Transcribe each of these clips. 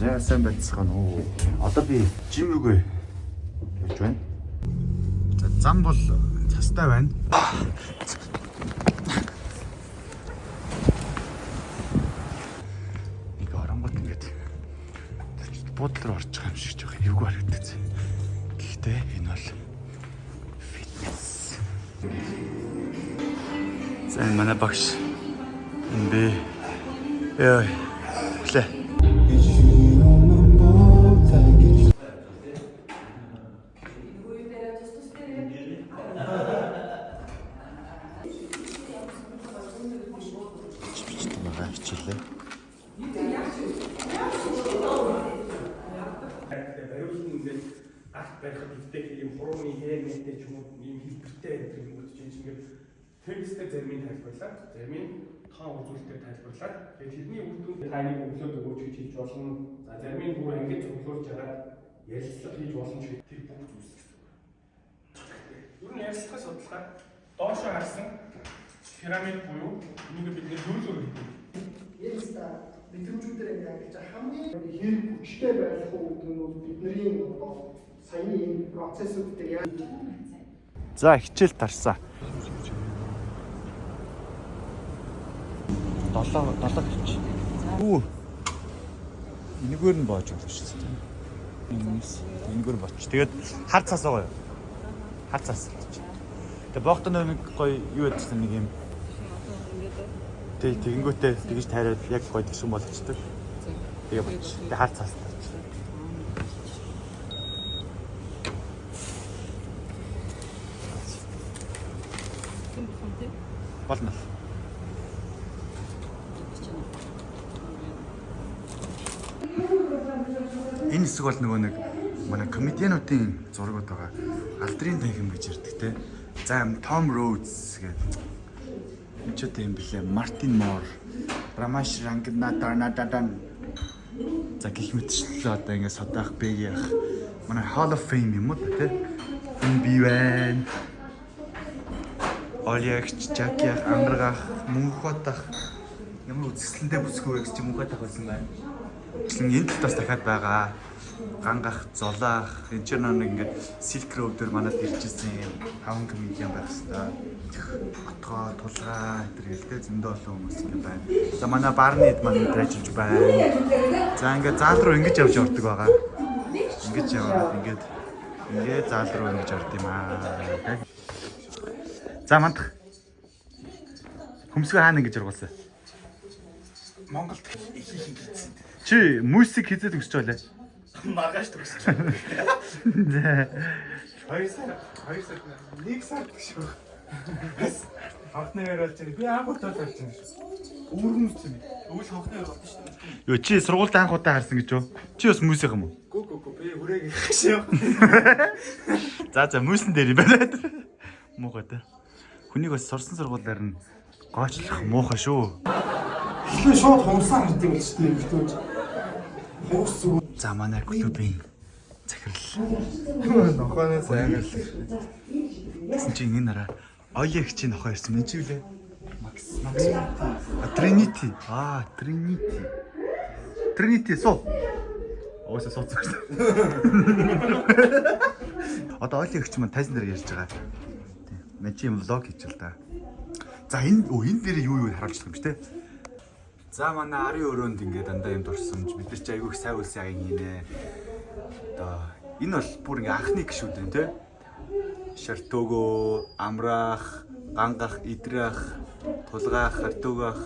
За сайн байцгаана уу. Одоо би жим рүүгээ явж байна. За зам бол цастай байна. Нэг оронгот ингээд буудлын руу орж байгаа юм шиг жоох эвгүй харагдаж байна. Гэхдээ энэ бол фитнес. За энэ манай багш энэ бэ. Яа. Плэ. Хичээлээ. Бариулын ингээд арт байхад өвтэй ийм хурууны хэмнэтэй ч юм уу ийм хэлбэртэй гэдэг юм уу чинь ингээд тексттэй зармын тайлбарлаад зармын тоон үзүүлэлтээр тайлбарлаад тэгээд тэрний үр дүнд таны өглөөд өгөөч гэж хэлж болно. За зармын бүр ингээд цуглуулж агаад ярилцлага хийж болно ч тэр бүх зүйлс гэсэн үг. Ер нь ярилцлагын судалгаа доошо харсан пирамид буюу энийг бид нөлөөлөөр хийдэг. Ярилцлага мэдрэмжүүдээр ингэж хамгийн хэрэг хүчтэй байх уу гэдэг нь бидний саяны энэ процессыг дээр яаж За хичээл тарсан. 7 хич. Үу. Энэгээр нь боож болно шүү дээ. Энэгээр боч. Тэгээд хар цаас байгаа юу? Хар цаас. Тэгээд боохтон нэг гоё юу ядсан нэг юм. Тэгэнгүүтээ тэгж тайраад яг гоё тэгшин болчихдог. Тэгээ боч. Тэгээд хар цаас. Болно. Энэ хэсэг бол нөгөө нэг манай комедиануудын зургууд байгаа. Алдрын танхим гэж ярьдаг те. За Том Роудс гэдэг. Энд ч тийм блэ. Мартин Мор, Рамаш Рангнадан. За гэх мэтчлээ одоо ингэ садаах бэгийн манай Hall of Fame юм уу те. Энэ би байна. Олягч, Жакиах, Ангаргах, Мөнхбатах ямар үзэсгэлэнтэй бүсгүй гэж чи Мөнхбатах байсан байна. Энэ талаас дахиад байгаа. Гангах, золаах, энэ ч нэг ингээд Silk Road-ээр манад иржсэн юм таван комедиан байх хэвээр. Отгоо, тулгаа энэ гэлтэй зөндөө олон хүмүүс ингэ байна. За манай Барнид маань ажиллаж байна. За ингээд заал руу ингэж явж ордог байгаа. Ингэж яваад ингээд заал руу ингэж орд юм аа. За мандах. Хөмсгөө хаана ингэж ургуулсан? Монголд их хийсэн. Чи мюзик хийдэг өсч байлаа. Маргааш төгсөж. За. 2 сар 1 сар гэж. Хавтны яриад чинь би анх удаа болж байна шүү. Үүргэмс юм. Өвөл хавтны яриад болж шүү. Йоо чи сургуульд анх удаа харсан гэж юу? Чи бас мюзик юм уу? Гү би хүрээг хийх шүү. За мюзикэн дээр юм байна. Муухай та. Хүнийг бас сурсан сургуулиар нь гоочлох муухай шүү. эхлээ шууд хумсаа хардыг л шүү дээ. Хуус зүг. За манай клубын захирал. Нохоноос ангал. Гэсэн чинь энэ нараа Оёг чи нохоо ирсэн мэн чи үлээ. Макс. Тринити. Тринити суу. Өөсөө сууцсан шүү. Одоо Оёг чи маань тайзан дээр ярьж байгаа. Мэн чи юм влог хийж л да. За энэ дээр юу харуулж байгаа юм чи те. За манай арын өрөөнд ингээд дандаа юм дурсамж бид нар чи айгүй их сайн үлсэн аяг хийнэ. Одоо энэ бол бүр ингээ анхны гişүүд байна те. Шартөөгөө, амраах, гангах, идрах, тулгаах, хартөөгөх,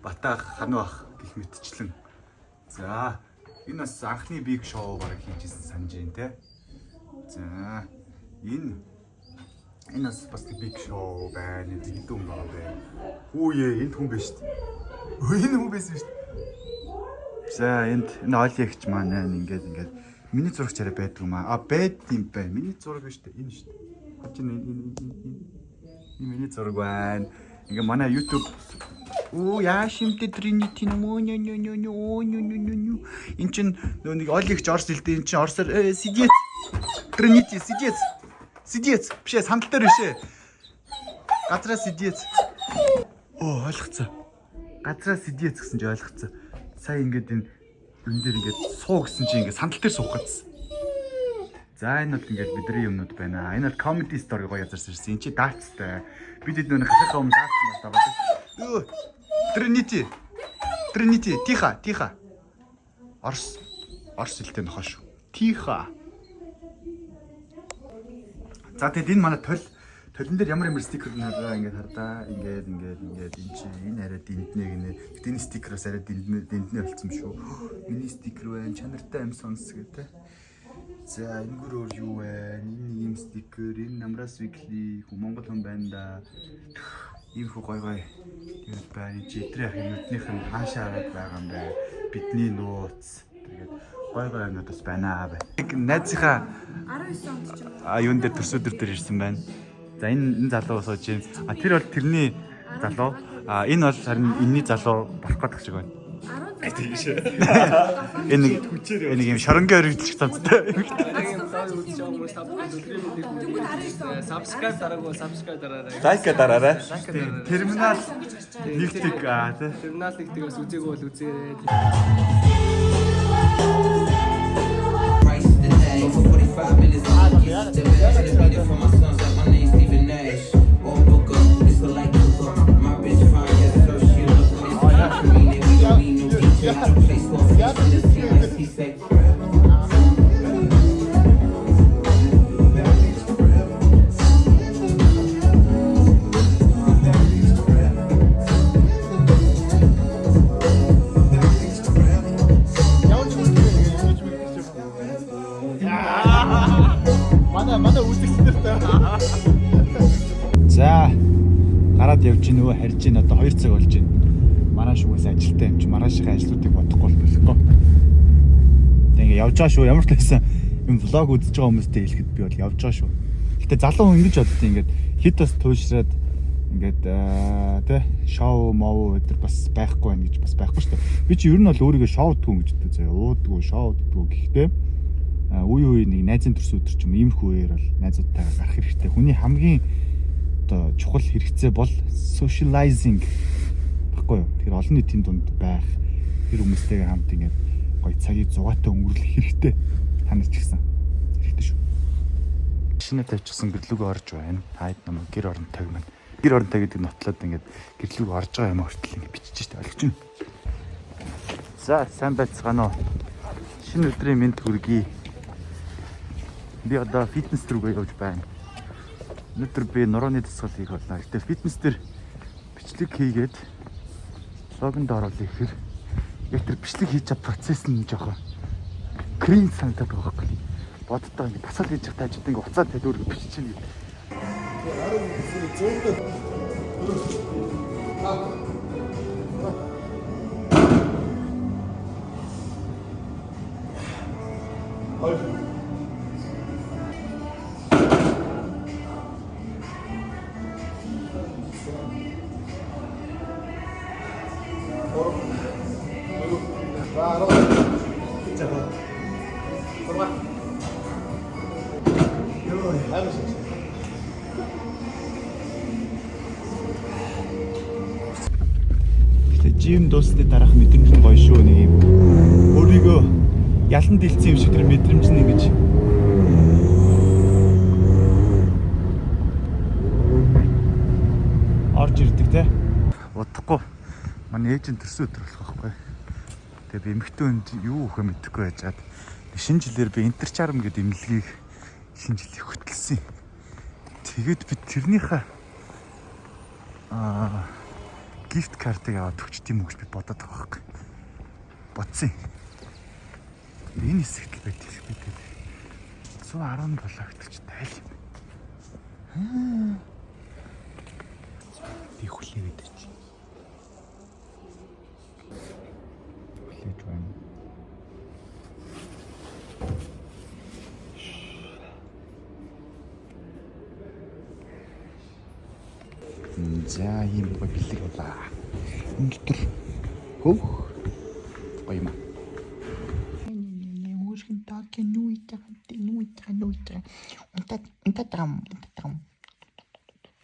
батаах, ханвах гэх мэтчлэн. За энэ бас анхны биг шоу бараг хийжсэн санаж байна те. За энэ бас биг шоу байна. Хэдэн хүн байгаа бэ? Хүүе энд хүн биш шүү дээ. Энэ хүн байсан шүү дээ. За энэ Олигч маань ингээд миний зурагч арай байдаг юм аа. Байд юм байна. Миний зураг биш дээ. Энэ шүү дээ. Энэ миний зураг байна. Ингээ манай YouTube яашимтэй Trinity нё. Эн чин нэг Олигч Орс хэлдэг. Эн чин Орсоор сидец. Trinity сидец. Сидец. Биш ээ сандал дээр бишээ. Газраа сидец. Оо ойлгоцсон. Газраа сидец гэсэн чи ойлгоцсон. Сая ингээд энэ Юн дээр ингээд суу гэсэн чинь ингээд сандал дээр суух гэсэн. За энэ бол ингээд бидний юмнууд байна. Энэ бол comedy story гоё язарсан шин. Энд чи даацтай. Бид энэ хахахаа өмнө даацсан байна та. Тринити, тихо. Орс хэлтэй нохоо шүү. Тихо. За тэгэд энэ манай толон дээр ямар стикер нэрээ ингээд хардаа. Ингээд энэ чи энэ арай дэнтнэ гинэ. Гэт энэ стикероос арай дэнтнэ болцсон шүү. Миний стикер байна. Чанартай аим сонс гэдэг. За энэ гөр өөр юу вэ? Энэ ийм стикер, энэ намраас weekly Монгол хүн байна да. Ийм хөө гой. Тэгээд байна. Житрэх юмнуудынх нь хаашаа хараад байгаа юм бэ? Бидний нууц. Тэгээд гой юмнууд бас байна аа. Найзынхаа 19 онд ч юм уу. юун дээр төрсөдөр дээр ирсэн байна. За энэ залуу сууж байна. Тэр бол тэрний залуу. Энэ бол харин энэний залуу болох гэдэг шиг байна. 16. Энэ юм шоронгийн өргөжлөх цамцтай. Subscribe дараарай. Лайк дараарай. Терминал нэгтэг тий. Терминал нэгтгээс үзээгүй бол үзээрэй. Over 45 minutes on the beat. The best is needed for my sons like my name's Stephen Nash. Or Booker, this look like Booker. My bitch fine, yes, so she look good. It's not for me, then we don't need no teacher. I don't play sports, in this team like C-Sex. Манай үзэгчдэртэй. За гараад явж гин өө харж гин одоо 2 цаг болж гин. Маргааш угаас ажилтаа юм чи маргаашийн ажлуудыг бодохгүй болохгүй. Тэг ингээ явж байгаа шүү. Ямар ч байсан юм влог үзэж байгаа хүмүүстэй хэлэхэд би бол явж байгаа шүү. Гэтэ залуу хүн ингэж боддیں۔ Ингээд хит бас туушраад ингээд тэ шоу мов өдр бас байхгүй байна гэж бас байхгүй шүү дээ. Би чи ер нь бол өөрийгөө шоудгүй гэж боддог заяа. Уудгүй шоуддгүй гэхдээ үе нэг найзын төрс өдөр ч юм иймэрхүү үеэр бол найзуудтайгаа гарах хэрэгтэй. Хүний хамгийн одоо чухал хэрэгцээ бол socializing баггүй юу? Тэгэхээр олон нийтийн дунд байх, тэр хүмүүстэйгээ хамт ингээд гоё цагийг зугаатай өнгөрүүлэх хэрэгтэй. Танаас ч гэсэн хэрэгтэй шүү. Шинэ тавьчихсан гэрлүүгөө орж байна. Хайд намайг гэр оронтой юм. Гэр оронтой гэдэг нотлоод ингээд гэрлүүгөө орж байгаа юм хүртэл ингээд бичиж штэ ойлгож байна. За сайн байцгаана уу? Шинэ өдрийн мэнд хүргэе. Би одоо фитнес рүүгээ явж байна. Өнөөдөр би нурууны дасгал хийх болно. Гэтэ фитнес дээр бичлэг хийгээд логонд оруулах гэхээр яг тэр бичлэг хийж чад процесс нь жоохон крин санагдаад байгаа байхгүй. Боддоо ингэ тасал хийж явах тажид ингэ уцаад төлөөргө бичиж чинь гэдэг. Жим дуусны дараах мэдрэмж нь гоё шүү. Нэг юм өөрийгөө ялан дэлцсэн юм шиг тэр мэдрэмж нь ингэж орж ирдэг те. Удахгүй манай ээжийн төрсөн өдөр болох байхгүй. Тэгээ би эмэгтэй хүнд юу өгөхөө мэдэхгүй байжгаад шинэ жилээр би интерчарм гэдэг имлэгийг шинэ жилийн хөтөлсөн. Тэгээд би тэрнийхээ гифт картыг аваад өгч тийм үг гэж би бодоод байгаа байхгүй. Бодсон. Энэ хэсэгт л байдаг би тэгээд 117 гэтэлч тайл юм. Би хүлээгээд чи. Хүлээж байна. За ийм гоё бэлэг болаа. Өнөөдөр хөөх гоё юм. Уушгин таг нуйтаа. Унтатрам.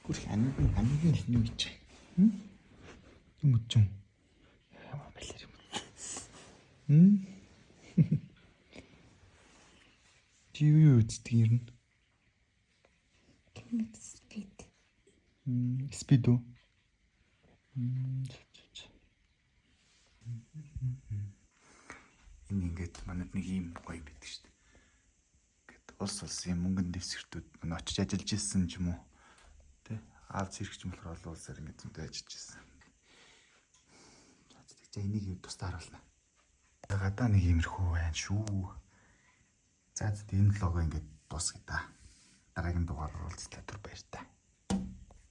Гүрх ангийн нуйч. Юм уу? Яа бэлэр юм. Чи юу үздэг юм? Спид. Спид үү? Энэ ингээд манад нэг юм гоё байдаг шүү дээ. Ингээд улс улсын мөнгөн дэвсгэртүүд очиж ажиллаж ирсэн ч юм уу. Тэ? Аав зэрэгч юм болохоор олон улсаар ингээд зүйтэй ажиллаж ирсэн. За энийг юу тусдаа харуулна. Гадаа нэг иймэрхүү байна шүү. За энэ лого ингээд дуусгая да. Дараагийн дугаараар уулзлаа түр баяр та.